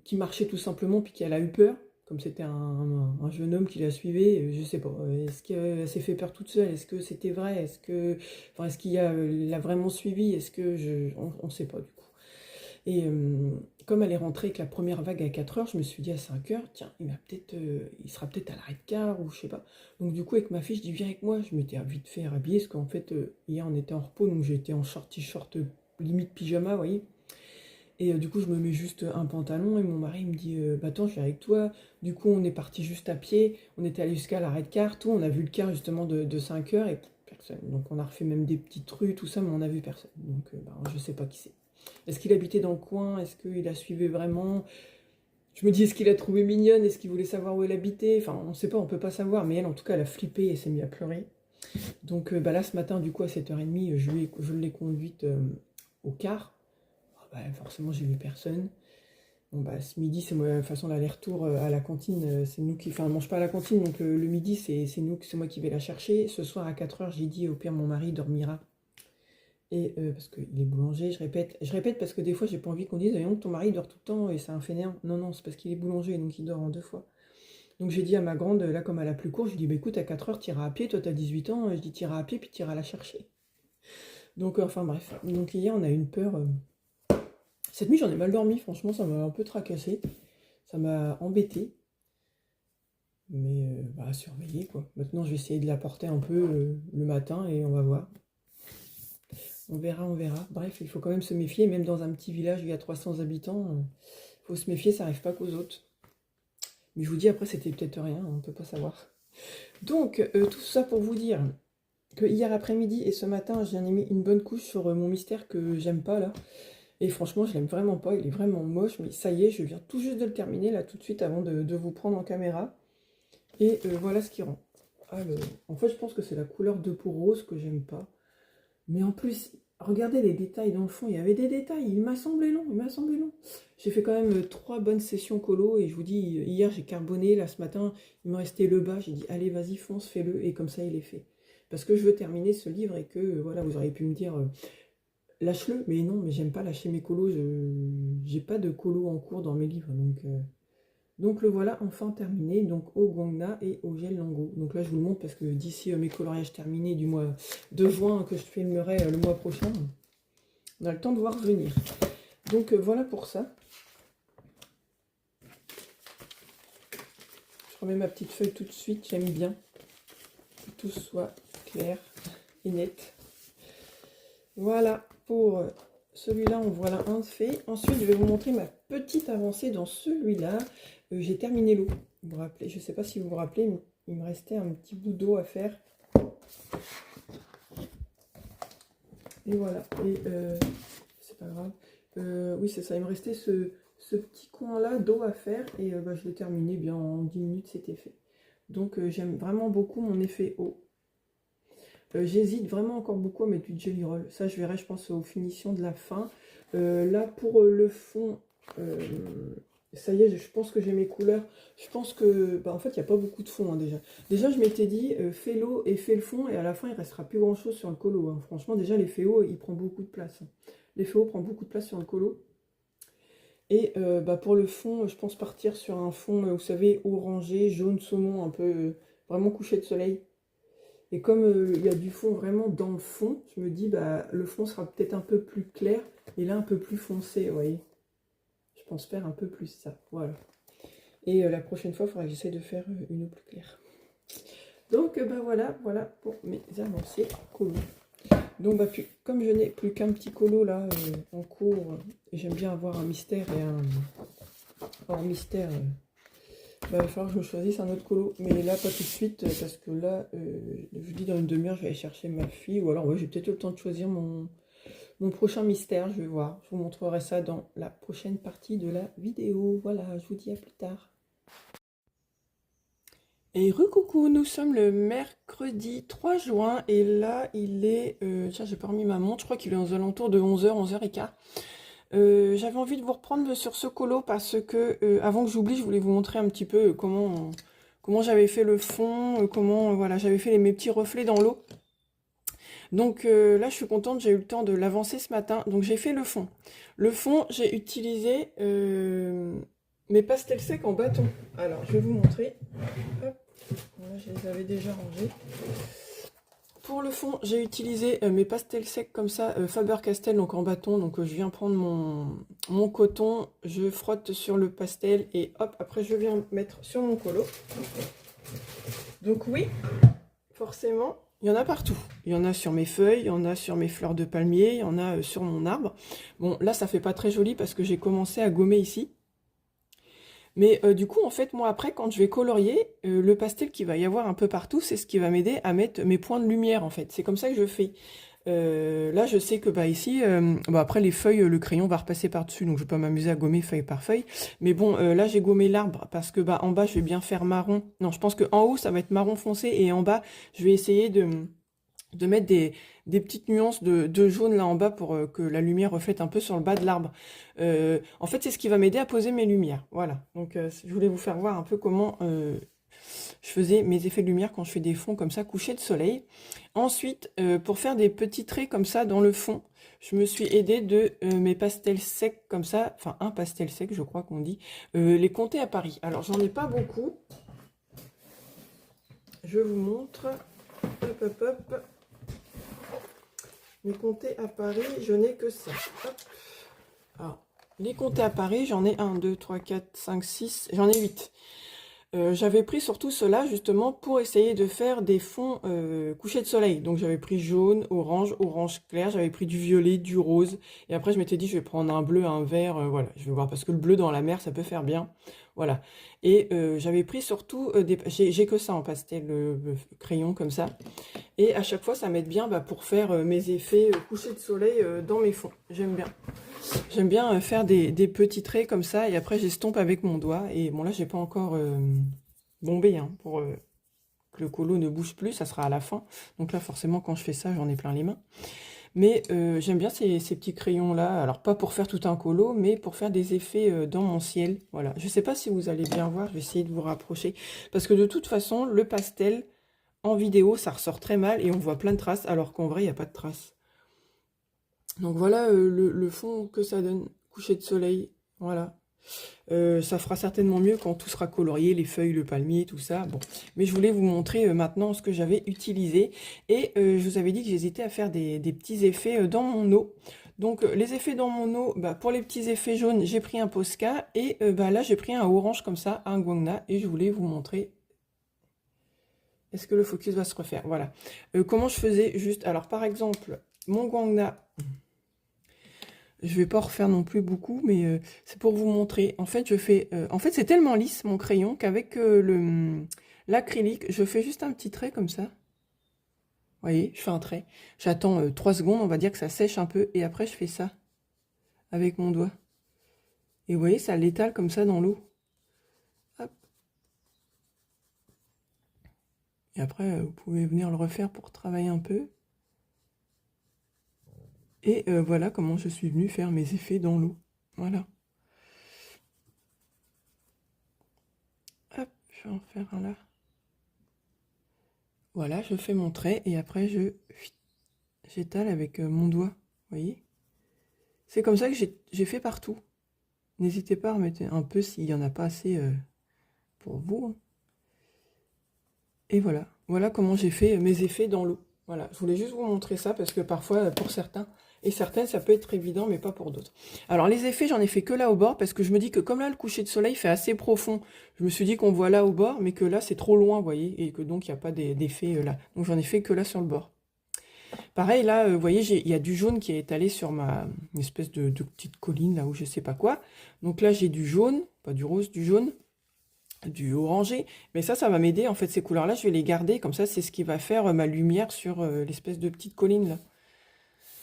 qui marchait tout simplement, puis qu'elle a eu peur, comme c'était un jeune homme qui la suivait, je sais pas. Est-ce qu'elle s'est fait peur toute seule? Est-ce que c'était vrai? Est-ce qu'il l'a vraiment suivi? On sait pas du coup. Et comme elle est rentrée avec la première vague à 4 heures, je me suis dit à 5 heures, tiens, il sera peut-être à l'arrêt de car, ou je sais pas. Donc du coup, avec ma fille, je dis, viens avec moi. Je m'étais vite fait rhabiller, parce qu'en fait, hier, on était en repos, donc j'étais en short, t-shirt, limite pyjama, vous voyez. Et du coup, je me mets juste un pantalon, et mon mari me dit, bah attends, je viens avec toi. Du coup, on est parti juste à pied, on était allé jusqu'à l'arrêt de car, tout, on a vu le car justement de 5 heures, et personne. Donc on a refait même des petites rues, tout ça, mais on a vu personne. Donc bah, je sais pas qui c'est. Est-ce qu'il habitait dans le coin? Est-ce qu'il la suivait vraiment? Je me dis, est-ce qu'il a trouvé mignonne? Est-ce qu'il voulait savoir où elle habitait? Enfin, on ne sait pas, on peut pas savoir. Mais elle, en tout cas, elle a flippé et s'est mise à pleurer. Donc bah là, ce matin, du coup, à 7h30, je l'ai conduite au car. Ah, bah, forcément, j'ai vu personne. Bon, bah, ce midi, c'est moi, de toute façon, l'aller-retour à la cantine, c'est nous qui... Enfin, on mange pas à la cantine, donc le midi, c'est moi qui vais la chercher. Ce soir, à 4h, j'ai dit, au pire, mon mari dormira. Et parce qu'il est boulanger, je répète parce que des fois j'ai pas envie qu'on dise que ton mari dort tout le temps et c'est un fainéant. Non, non, c'est parce qu'il est boulanger, donc il dort en 2 fois. Donc j'ai dit à ma grande, là comme elle a plus court, je lui dis bah écoute, à 4 heures t'iras à pied, toi t'as 18 ans, je dis t'iras à pied puis t'iras la chercher. Donc enfin bref, donc hier on a eu une peur. Cette nuit j'en ai mal dormi, franchement ça m'a un peu tracassé, ça m'a embêté. Mais bah surveiller quoi. Maintenant je vais essayer de la porter un peu le matin et on va voir. On verra, on verra. Bref, il faut quand même se méfier, même dans un petit village où il y a 300 habitants, il faut se méfier, ça n'arrive pas qu'aux autres. Mais je vous dis, après, c'était peut-être rien, on ne peut pas savoir. Donc, tout ça pour vous dire que hier après-midi et ce matin, j'ai mis une bonne couche sur mon mystère que j'aime pas, là. Et franchement, je l'aime vraiment pas, il est vraiment moche, mais ça y est, je viens tout juste de le terminer, là, tout de suite, avant de vous prendre en caméra. Et voilà ce qui rend. Alors, en fait, je pense que c'est la couleur de peau rose que j'aime pas. Mais en plus, regardez les détails dans le fond, il y avait des détails, il m'a semblé long, J'ai fait quand même 3 bonnes sessions colo et je vous dis, hier j'ai carboné, là ce matin, il me restait le bas, j'ai dit allez vas-y fonce, fais-le et comme ça il est fait. Parce que je veux terminer ce livre et que, voilà, vous auriez pu me dire, lâche-le, mais non, mais j'aime pas lâcher mes colos, j'ai pas de colo en cours dans mes livres, donc le voilà enfin terminé, donc au Guangna et au gel Lango. Donc là je vous le montre parce que d'ici mes coloriages terminés du mois de juin que je filmerai le mois prochain, on a le temps de voir venir. Donc voilà pour ça. Je remets ma petite feuille tout de suite, j'aime bien que tout soit clair et net. Voilà pour celui-là, on voit là un fait. Ensuite je vais vous montrer ma petite avancée dans celui-là. J'ai terminé l'eau. Vous vous rappelez, je ne sais pas si vous vous rappelez, mais il me restait un petit bout d'eau à faire. Et voilà. Et c'est pas grave. Oui, c'est ça. Il me restait ce petit coin-là d'eau à faire. Et bah, je l'ai terminé bien en 10 minutes, c'était fait. Donc j'aime vraiment beaucoup mon effet eau. J'hésite vraiment encore beaucoup à mettre du jelly roll. Ça, je verrai, je pense, aux finitions de la fin. Là, pour le fond... ça y est, je pense que j'ai mes couleurs. Je pense que, bah, en fait, il n'y a pas beaucoup de fond hein, déjà. Déjà, je m'étais dit, fais l'eau et fais le fond, et à la fin, il ne restera plus grand-chose sur le colo. Hein. Franchement, déjà, l'effet eau, il prend beaucoup de place. L'effet eau prend beaucoup de place sur le colo. Et bah, pour le fond, je pense partir sur un fond, vous savez, orangé, jaune saumon, un peu vraiment couché de soleil. Et comme il y a du fond vraiment dans le fond, je me dis, bah, le fond sera peut-être un peu plus clair, et là, un peu plus foncé, vous voyez. Je pense faire un peu plus ça, voilà. Et la prochaine fois, il faudra que j'essaie de faire une eau plus claire. Donc, bah voilà pour mes avancées colo. Donc, bah, comme je n'ai plus qu'un petit colo là en cours, et j'aime bien avoir un mystère et un mystère, bah, il va falloir que je me choisisse un autre colo. Mais là, pas tout de suite, parce que là, je vous dis dans une demi-heure, je vais aller chercher ma fille. Ou alors, ouais, j'ai peut-être eu le temps de choisir mon mon prochain mystère, je vais voir. Je vous montrerai ça dans la prochaine partie de la vidéo. Voilà, je vous dis à plus tard. Et recoucou, nous sommes le mercredi 3 juin et là il est, tiens j'ai pas remis ma montre, je crois qu'il est aux alentours de 11h, 11h15. J'avais envie de vous reprendre sur ce colo parce que avant que j'oublie, je voulais vous montrer un petit peu comment j'avais fait le fond, comment voilà, j'avais fait mes petits reflets dans l'eau. Donc là je suis contente, j'ai eu le temps de l'avancer ce matin, donc j'ai fait le fond. Le fond, j'ai utilisé mes pastels secs en bâton. Alors je vais vous montrer. Hop. Là, je les avais déjà rangés. Pour le fond, j'ai utilisé mes pastels secs comme ça, Faber-Castell, donc en bâton. Donc je viens prendre mon coton, je frotte sur le pastel et hop, après je viens mettre sur mon colo. Donc oui, forcément, il y en a partout. Il y en a sur mes feuilles, il y en a sur mes fleurs de palmier, il y en a sur mon arbre. Bon, là, ça fait pas très joli parce que j'ai commencé à gommer ici. Mais du coup, en fait, moi, après, quand je vais colorier, le pastel qu'il va y avoir un peu partout, c'est ce qui va m'aider à mettre mes points de lumière, en fait. C'est comme ça que je fais. Là, je sais que, bah, ici, après, les feuilles, le crayon va repasser par-dessus, donc je vais pas m'amuser à gommer feuille par feuille. Mais bon, là, j'ai gommé l'arbre, parce que, bah, en bas, je vais bien faire marron. Non, je pense qu'en haut, ça va être marron foncé, et en bas, je vais essayer de mettre des petites nuances de jaune là en bas pour que la lumière reflète un peu sur le bas de l'arbre. En fait, c'est ce qui va m'aider à poser mes lumières. Voilà, donc je voulais vous faire voir un peu comment je faisais mes effets de lumière quand je fais des fonds comme ça, couchés de soleil. Ensuite, pour faire des petits traits comme ça dans le fond, je me suis aidée de mes pastels secs comme ça, enfin un pastel sec je crois qu'on dit, les Comtés à Paris. Alors j'en ai pas beaucoup, je vous montre, hop hop hop. Les Comtés à Paris, je n'ai que ça. Hop. Alors, les Comtés à Paris, j'en ai 1, 2, 3, 4, 5, 6, j'en ai 8. J'avais pris surtout cela justement pour essayer de faire des fonds couchés de soleil. Donc j'avais pris jaune, orange, orange clair, j'avais pris du violet, du rose. Et après je m'étais dit je vais prendre un bleu, un vert, voilà. Je vais voir parce que le bleu dans la mer ça peut faire bien. Voilà. Et j'avais pris surtout j'ai que ça en pastel crayon comme ça. Et à chaque fois ça m'aide bien pour faire mes effets couchés de soleil dans mes fonds. J'aime bien. J'aime bien faire des petits traits comme ça et après j'estompe avec mon doigt. Et bon là j'ai pas encore bombé hein, pour que le colo ne bouge plus, ça sera à la fin. Donc là forcément quand je fais ça j'en ai plein les mains. Mais j'aime bien ces petits crayons là, alors pas pour faire tout un colo, mais pour faire des effets dans mon ciel. Voilà, je sais pas si vous allez bien voir, je vais essayer de vous rapprocher. Parce que de toute façon le pastel en vidéo ça ressort très mal et on voit plein de traces alors qu'en vrai il n'y a pas de traces. Donc voilà le fond que ça donne, coucher de soleil, voilà. Ça fera certainement mieux quand tout sera colorié, les feuilles, le palmier, tout ça. Bon, mais je voulais vous montrer maintenant ce que j'avais utilisé. Et je vous avais dit que j'hésitais à faire des petits effets dans mon eau. Donc les effets dans mon eau, pour les petits effets jaunes, j'ai pris un Posca. Et là, j'ai pris un orange comme ça, un Guangna. Et je voulais vous montrer... Est-ce que le focus va se refaire? Voilà. Comment je faisais juste... Alors par exemple, mon Guangna... Je vais pas refaire non plus beaucoup, mais c'est pour vous montrer. En fait, en fait, c'est tellement lisse mon crayon qu'avec l'acrylique, je fais juste un petit trait comme ça. Vous voyez, je fais un trait. J'attends 3 secondes, on va dire que ça sèche un peu, et après je fais ça avec mon doigt. Et vous voyez, ça l'étale comme ça dans l'eau. Hop. Et après, vous pouvez venir le refaire pour travailler un peu. Et voilà comment je suis venue faire mes effets dans l'eau. Voilà. Hop, je vais en faire un là. Voilà, je fais mon trait et après j'étale avec mon doigt. Vous voyez? C'est comme ça que j'ai fait partout. N'hésitez pas à remettre un peu s'il n'y en a pas assez pour vous. Hein. Et voilà. Voilà comment j'ai fait mes effets dans l'eau. Voilà, je voulais juste vous montrer ça parce que parfois, pour certains et certaines, ça peut être évident, mais pas pour d'autres. Alors, les effets, j'en ai fait que là au bord parce que je me dis que comme là, le coucher de soleil fait assez profond, je me suis dit qu'on voit là au bord, mais que là, c'est trop loin, vous voyez, et que donc, il n'y a pas d'effet là. Donc, j'en ai fait que là sur le bord. Pareil, là, vous voyez, il y a du jaune qui est étalé sur une espèce de petite colline, là où je sais pas quoi. Donc là, j'ai du jaune, pas du rose, du jaune, du orangé. Mais ça va m'aider, en fait, ces couleurs-là, je vais les garder. Comme ça, c'est ce qui va faire ma lumière sur l'espèce de petite colline, là.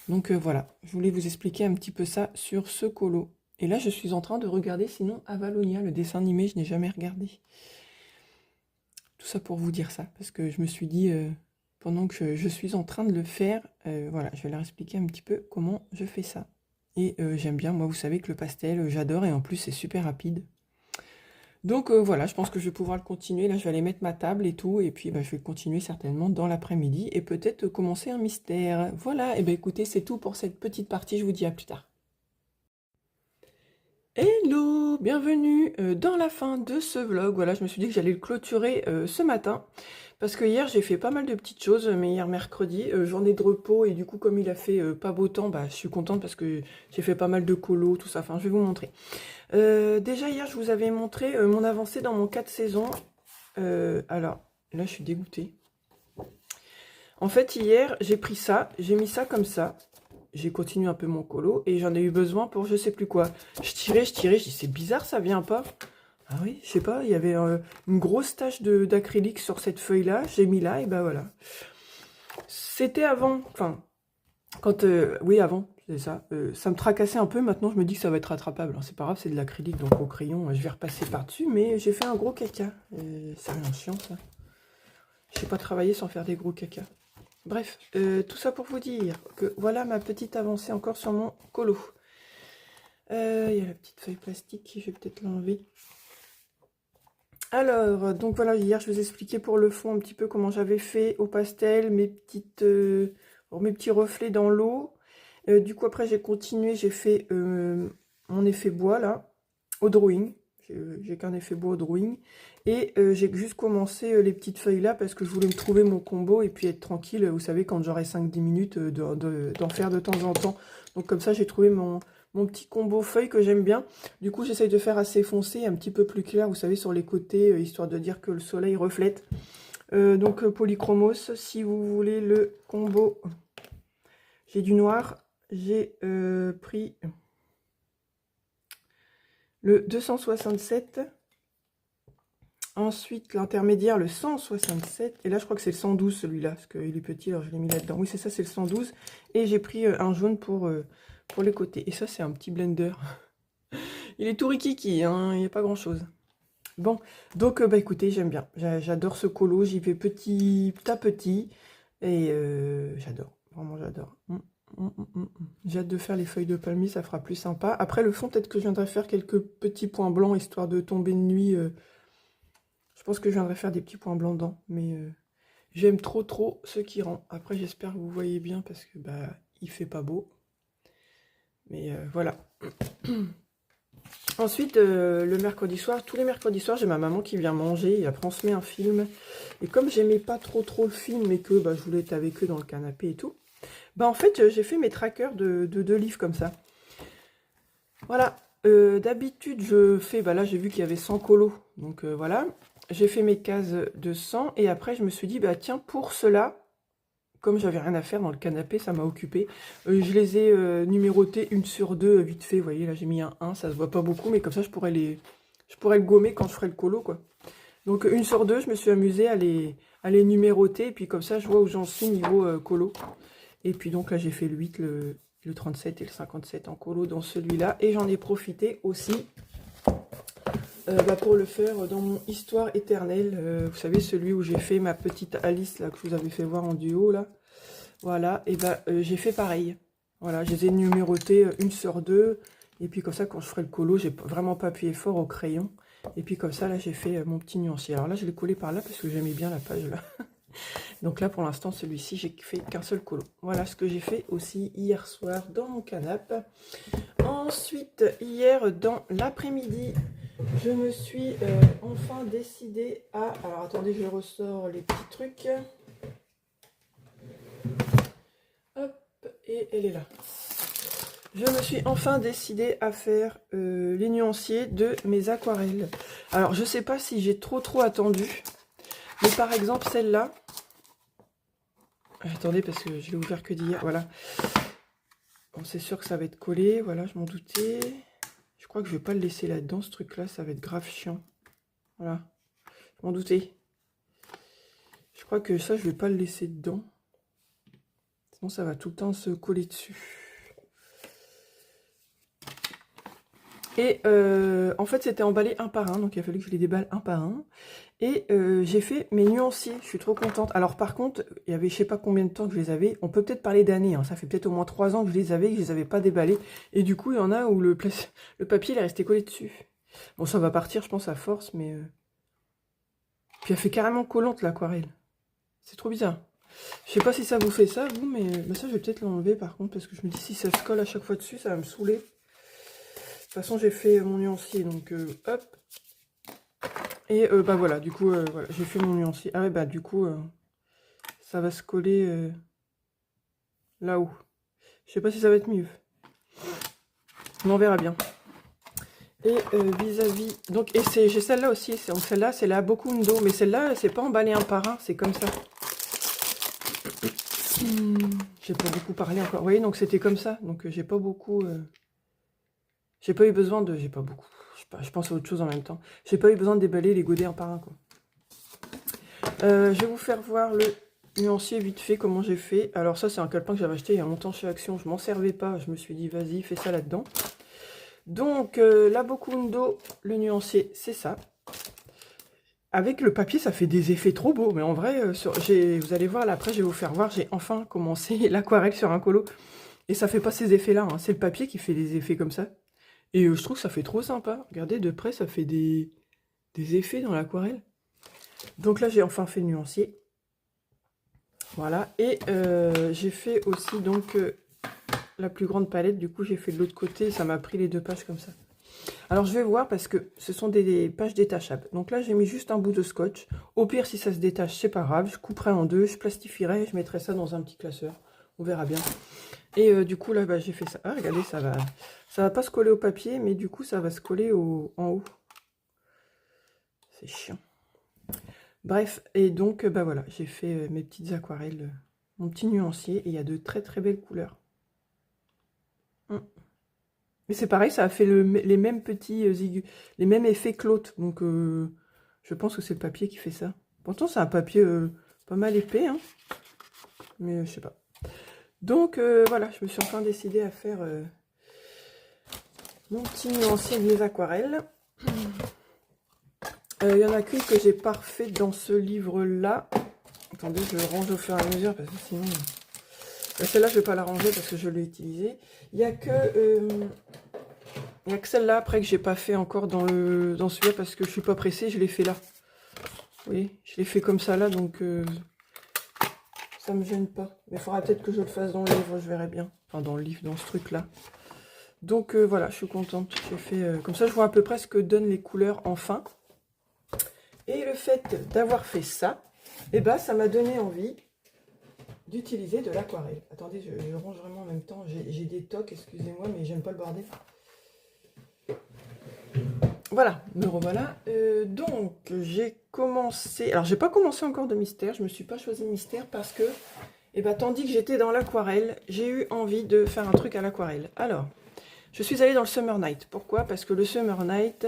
Donc voilà, je voulais vous expliquer un petit peu ça sur ce colo. Et là, je suis en train de regarder sinon Avalonia, le dessin animé, je n'ai jamais regardé. Tout ça pour vous dire ça, parce que je me suis dit, pendant que je suis en train de le faire, voilà, je vais leur expliquer un petit peu comment je fais ça. Et j'aime bien, moi vous savez que le pastel, j'adore, et en plus c'est super rapide. Donc voilà, je pense que je vais pouvoir le continuer. Là, je vais aller mettre ma table et tout, et puis bah, je vais continuer certainement dans l'après-midi, et peut-être commencer un mystère. Voilà, et bien écoutez, c'est tout pour cette petite partie, je vous dis à plus tard. Hello, bienvenue dans la fin de ce vlog. Voilà, je me suis dit que j'allais le clôturer ce matin. Parce que hier, j'ai fait pas mal de petites choses, mais hier mercredi, journée de repos, et du coup, comme il a fait pas beau temps, bah, je suis contente parce que j'ai fait pas mal de colos, tout ça. Enfin, je vais vous montrer. Déjà, hier, je vous avais montré mon avancée dans mon 4 saisons. Alors, là, je suis dégoûtée. En fait, hier, j'ai pris ça, j'ai mis ça comme ça. J'ai continué un peu mon colo et j'en ai eu besoin pour je sais plus quoi. Je tirais, je dis c'est bizarre, ça vient pas. Ah oui, je sais pas, il y avait une grosse tache d'acrylique sur cette feuille-là, j'ai mis là et ben voilà. C'était avant, enfin, quand, oui avant, c'est ça. Ça me tracassait un peu, maintenant je me dis que ça va être rattrapable. C'est pas grave, c'est de l'acrylique, donc au crayon, je vais repasser par-dessus, mais j'ai fait un gros caca. C'est rien chiant ça. Je sais pas travailler sans faire des gros caca. Bref, tout ça pour vous dire que voilà ma petite avancée encore sur mon colo. Il y a la petite feuille plastique, je vais peut-être l'enlever. Alors, donc voilà, hier je vous expliquais pour le fond un petit peu comment j'avais fait au pastel, mes petits reflets dans l'eau. Du coup après j'ai continué, j'ai fait mon effet bois là, au drawing. J'ai qu'un effet beau au drawing. Et j'ai juste commencé les petites feuilles là parce que je voulais me trouver mon combo et puis être tranquille. Vous savez, quand j'aurai 5-10 minutes, d'en faire de temps en temps. Donc comme ça, j'ai trouvé mon petit combo feuilles que j'aime bien. Du coup, j'essaye de faire assez foncé, un petit peu plus clair, vous savez, sur les côtés, histoire de dire que le soleil reflète. Donc Polychromos, si vous voulez le combo, j'ai du noir. J'ai pris le 267. Ensuite, l'intermédiaire, le 167. Et là, je crois que c'est le 112, celui-là, parce qu'il est petit, alors je l'ai mis là-dedans. Oui, c'est ça, c'est le 112. Et j'ai pris un jaune pour les côtés. Et ça, c'est un petit blender. Il est tout rikiki, hein, il n'y a pas grand-chose. Bon, donc, bah écoutez, j'aime bien. J'adore ce colo, j'y vais petit à petit. Et j'adore, vraiment j'adore. J'ai hâte de faire les feuilles de palmier, ça fera plus sympa. Après, le fond, peut-être que je viendrai faire quelques petits points blancs, histoire de tomber de nuit. Je pense que je viendrai faire des petits points blancs dedans, mais j'aime trop ce qui rend. Après, j'espère que vous voyez bien, parce que bah il fait pas beau. Mais voilà. Ensuite, le mercredi soir, tous les mercredis soirs, j'ai ma maman qui vient manger, et après on se met un film. Et comme j'aimais pas trop le film, et que bah, je voulais être avec eux dans le canapé et tout, bah en fait, j'ai fait mes trackers de 2 livres comme ça. Voilà. D'habitude, je fais, bah là j'ai vu qu'il y avait 100 colos, donc voilà. J'ai fait mes cases de 100, et après je me suis dit, bah tiens, pour cela, comme j'avais rien à faire dans le canapé, ça m'a occupé. Je les ai numérotés 1 sur 2, vite fait, vous voyez, là j'ai mis un 1, ça se voit pas beaucoup, mais comme ça je pourrais le gommer quand je ferai le colo, quoi. Donc 1 sur 2, je me suis amusée à les numéroter, et puis comme ça je vois où j'en suis niveau colo. Et puis donc là j'ai fait le 8, le 37 et le 57 en colo dans celui-là, et j'en ai profité aussi bah, pour le faire dans mon Histoire éternelle, vous savez, celui où j'ai fait ma petite Alice là, que je vous avais fait voir en duo là, voilà, et bah j'ai fait pareil, voilà, je les ai numérotés 1 sur 2, et puis comme ça quand je ferai le colo, j'ai vraiment pas appuyé fort au crayon, et puis comme ça là j'ai fait mon petit nuancier. Alors là je l'ai collé par là parce que j'aimais bien la page là. Donc là pour l'instant celui-ci j'ai fait qu'un seul colo. Voilà ce que j'ai fait aussi hier soir dans mon canapé. Ensuite hier dans l'après-midi, je me suis enfin décidée à... Alors attendez, je ressors les petits trucs. Hop, et elle est là. Je me suis enfin décidée à faire les nuanciers de mes aquarelles. Alors je sais pas si j'ai trop attendu, mais par exemple celle-là... Attendez, parce que je l'ai ouvert que d'hier, voilà. Bon, c'est sûr que ça va être collé, voilà, je m'en doutais. Je crois que je vais pas le laisser là-dedans, ce truc-là, ça va être grave chiant. Voilà, je m'en doutais. Je crois que ça, je vais pas le laisser dedans. Sinon, ça va tout le temps se coller dessus. Et en fait, c'était emballé un par un, donc il a fallu que je les déballe un par un. Et j'ai fait mes nuanciers, je suis trop contente. Alors par contre, il y avait je sais pas combien de temps que je les avais. On peut peut-être parler d'années, hein. Ça fait peut-être au moins 3 ans que je les avais pas déballés. Et du coup, il y en a où le papier il est resté collé dessus. Bon, ça va partir, je pense, à force, mais... Puis elle fait carrément collante, l'aquarelle. C'est trop bizarre. Je sais pas si ça vous fait ça, vous, mais ça, je vais peut-être l'enlever, par contre, parce que je me dis, si ça se colle à chaque fois dessus, ça va me saouler. De toute façon, j'ai fait mon nuancier, donc hop. Et bah voilà, du coup, voilà, j'ai fait mon nuancier. Ah ouais, bah du coup, ça va se coller là-haut. Je sais pas si ça va être mieux. Mais on verra bien. Et vis-à-vis... Donc, et j'ai celle-là aussi. Donc celle-là, c'est la Bokundo. Mais celle-là, c'est pas emballé un par un, c'est comme ça. J'ai pas beaucoup parlé encore. Vous voyez, donc c'était comme ça. Donc j'ai pas beaucoup... J'ai pas eu besoin de... J'ai pas beaucoup... Je pense à autre chose en même temps. J'ai pas eu besoin de déballer les godets un par un, quoi. Je vais vous faire voir le nuancier vite fait, comment j'ai fait. Alors ça, c'est un calepin que j'avais acheté il y a longtemps chez Action. Je m'en servais pas. Je me suis dit, vas-y, fais ça là-dedans. Donc, la Bokundo, le nuancier, c'est ça. Avec le papier, ça fait des effets trop beaux. Mais en vrai, vous allez voir, là, après, je vais vous faire voir. J'ai enfin commencé l'aquarelle sur un colo. Et ça fait pas ces effets-là. Hein. C'est le papier qui fait des effets comme ça. Et je trouve que ça fait trop sympa. Regardez, de près, ça fait des effets dans l'aquarelle. Donc là, j'ai enfin fait le nuancier. Voilà. Et j'ai fait aussi, donc, la plus grande palette. Du coup, j'ai fait de l'autre côté. Ça m'a pris les 2 pages comme ça. Alors, je vais voir parce que ce sont des pages détachables. Donc là, j'ai mis juste un bout de scotch. Au pire, si ça se détache, c'est pas grave. Je couperai en 2, je plastifierai, je mettrai ça dans un petit classeur. On verra bien. Et du coup, là, bah, j'ai fait ça. Ah, regardez, ça va pas se coller au papier, mais du coup, ça va se coller en haut. C'est chiant. Bref, et donc, bah voilà, j'ai fait mes petites aquarelles, mon petit nuancier, et il y a de très très belles couleurs. Mais c'est pareil, ça a fait les mêmes petits les mêmes effets que l'autre. Donc, je pense que c'est le papier qui fait ça. Pourtant, c'est un papier pas mal épais, hein. Mais je sais pas. Donc, voilà, je me suis enfin décidée à faire mon petit nuancier de mes aquarelles. Il y en a qu'une que j'ai pas refait dans ce livre-là. Attendez, je le range au fur et à mesure parce que sinon... Celle-là, je vais pas la ranger parce que je l'ai utilisée. Il y a que celle-là après que j'ai pas fait encore dans celui-là parce que je suis pas pressée, je l'ai fait là. Vous voyez, je l'ai fait comme ça là, donc ça me gêne pas. Mais il faudra peut-être que je le fasse dans le livre, je verrai bien. Enfin, dans le livre, dans ce truc-là. Donc voilà, je suis contente. J'ai fait comme ça, je vois à peu près ce que donnent les couleurs enfin. Et le fait d'avoir fait ça, eh ben, ça m'a donné envie d'utiliser de l'aquarelle. Attendez, je range vraiment en même temps. J'ai des tocs, excusez-moi, mais j'aime pas le bordel. Voilà, me revoilà. Donc, j'ai commencé... Alors, j'ai pas commencé encore de mystère. Je me suis pas choisi mystère parce que, eh ben, tandis que j'étais dans l'aquarelle, j'ai eu envie de faire un truc à l'aquarelle. Alors, je suis allée dans le Summer Night. Pourquoi? Parce que le Summer Night,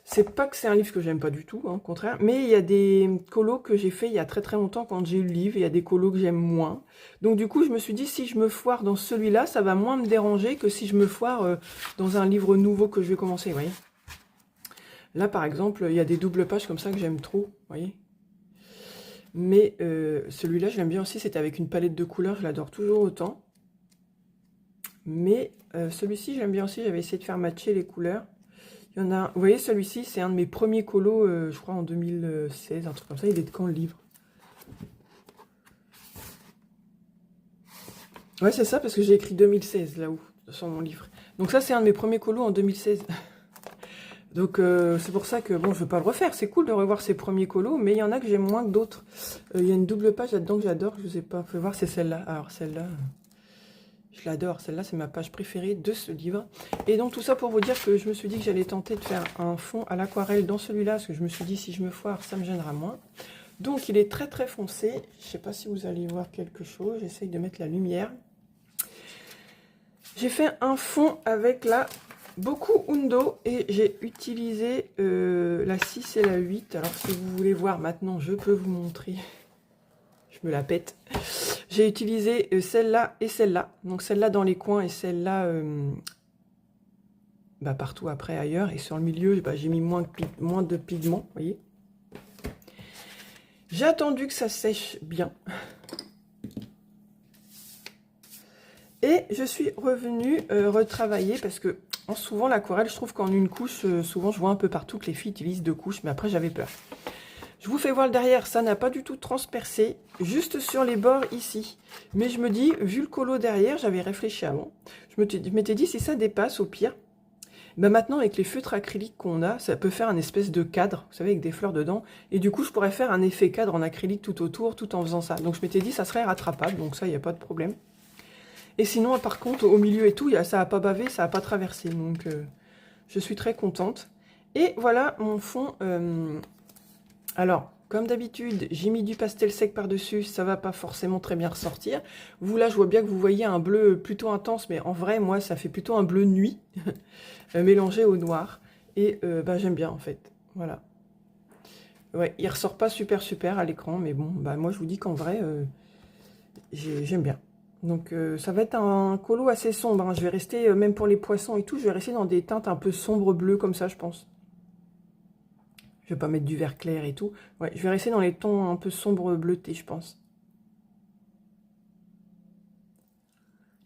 c'est pas que c'est un livre que j'aime pas du tout, hein, au contraire. Mais il y a des colos que j'ai fait il y a très très longtemps quand j'ai eu le livre. Il y a des colos que j'aime moins. Donc du coup, je me suis dit, si je me foire dans celui-là, ça va moins me déranger que si je me foire dans un livre nouveau que je vais commencer, vous voyez. Là, par exemple, il y a des doubles pages comme ça que j'aime trop, vous voyez. Mais celui-là, je l'aime bien aussi. C'était avec une palette de couleurs, je l'adore toujours autant. Mais celui-ci, j'aime bien aussi. J'avais essayé de faire matcher les couleurs. Il y en a un... Vous voyez, celui-ci, c'est un de mes premiers colos, je crois, en 2016, un truc comme ça. Il est de quand, le livre? Ouais, c'est ça, parce que j'ai écrit 2016, là-haut, sur mon livre. Donc ça, c'est un de mes premiers colos en 2016. Donc c'est pour ça que, bon, je ne veux pas le refaire. C'est cool de revoir ces premiers colos, mais il y en a que j'aime moins que d'autres. Il y a une double page là-dedans que j'adore, je ne vous ai pas fait voir, c'est celle-là. Alors celle-là... Je l'adore, celle-là c'est ma page préférée de ce livre. Et donc tout ça pour vous dire que je me suis dit que j'allais tenter de faire un fond à l'aquarelle dans celui-là, parce que je me suis dit si je me foire, ça me gênera moins. Donc il est très très foncé, je ne sais pas si vous allez voir quelque chose, j'essaye de mettre la lumière. J'ai fait un fond avec la Bokundo et j'ai utilisé la 6 et la 8. Alors si vous voulez voir maintenant, je peux vous montrer. Je me la pète. J'ai utilisé celle-là et celle-là. Donc celle-là dans les coins et celle-là partout après ailleurs. Et sur le milieu, j'ai mis moins de pigments, vous voyez. J'ai attendu que ça sèche bien. Et je suis revenue retravailler parce que souvent l'aquarelle, je trouve qu'en une couche, souvent je vois un peu partout que les filles utilisent 2 couches, mais après j'avais peur. Je vous fais voir le derrière, ça n'a pas du tout transpercé, juste sur les bords ici. Mais je me dis, vu le colo derrière, j'avais réfléchi avant, je m'étais dit si ça dépasse au pire, maintenant avec les feutres acryliques qu'on a, ça peut faire un espèce de cadre, vous savez, avec des fleurs dedans. Et du coup, je pourrais faire un effet cadre en acrylique tout autour, tout en faisant ça. Donc je m'étais dit, ça serait rattrapable, donc ça, il n'y a pas de problème. Et sinon, par contre, au milieu et tout, ça n'a pas bavé, ça n'a pas traversé. Donc je suis très contente. Et voilà mon fond. Alors, comme d'habitude, j'ai mis du pastel sec par-dessus, ça va pas forcément très bien ressortir. Vous, là, je vois bien que vous voyez un bleu plutôt intense, mais en vrai, moi, ça fait plutôt un bleu nuit, mélangé au noir. Et j'aime bien, en fait. Voilà. Ouais, il ressort pas super à l'écran, mais bon, moi, je vous dis qu'en vrai, j'aime bien. Donc, ça va être un colo assez sombre, hein. Je vais rester, même pour les poissons et tout, je vais rester dans des teintes un peu sombre bleu, comme ça, je pense. Je vais pas mettre du vert clair et tout. Ouais, je vais rester dans les tons un peu sombres bleutés, je pense.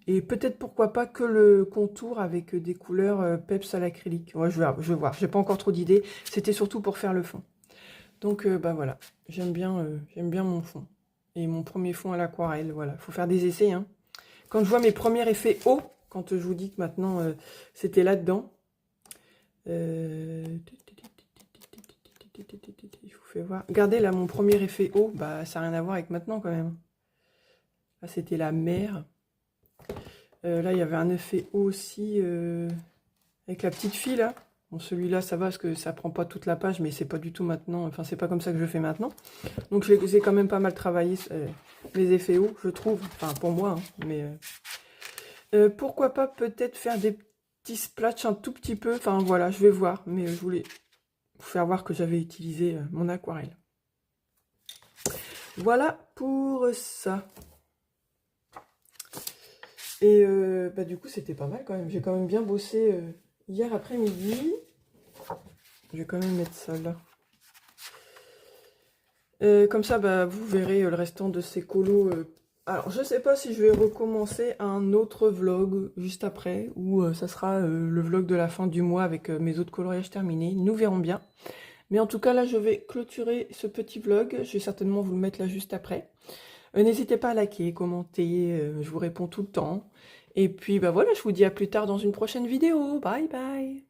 Et peut-être, pourquoi pas, que le contour avec des couleurs peps à l'acrylique. Ouais, je vais voir. J'ai pas encore trop d'idées. C'était surtout pour faire le fond. Donc, voilà. J'aime bien mon fond. Et mon premier fond à l'aquarelle, voilà. Faut faire des essais, hein. Quand je vois mes premiers effets hauts, quand je vous dis que maintenant, c'était là-dedans. Je vous fais voir. Regardez là mon premier effet haut, ça n'a rien à voir avec maintenant quand même. Là c'était la mer. Là il y avait un effet haut aussi avec la petite fille là. Bon, celui-là ça va parce que ça prend pas toute la page, mais c'est pas du tout maintenant. Enfin c'est pas comme ça que je fais maintenant. Donc j'ai quand même pas mal travaillé les effets hauts, je trouve. Enfin pour moi, hein, mais pourquoi pas peut-être faire des petits splatchs un tout petit peu. Enfin voilà, je vais voir, mais je voulais vous faire voir que j'avais utilisé mon aquarelle. Voilà pour ça. Et du coup, c'était pas mal quand même. J'ai quand même bien bossé hier après-midi. Je vais quand même mettre ça là. Comme ça, vous verrez le restant de ces colos. Alors, je sais pas si je vais recommencer un autre vlog juste après, ou ça sera le vlog de la fin du mois avec mes autres coloriages terminés. Nous verrons bien. Mais en tout cas, là, je vais clôturer ce petit vlog. Je vais certainement vous le mettre là juste après. N'hésitez pas à liker, commenter, je vous réponds tout le temps. Et puis, voilà, je vous dis à plus tard dans une prochaine vidéo. Bye bye!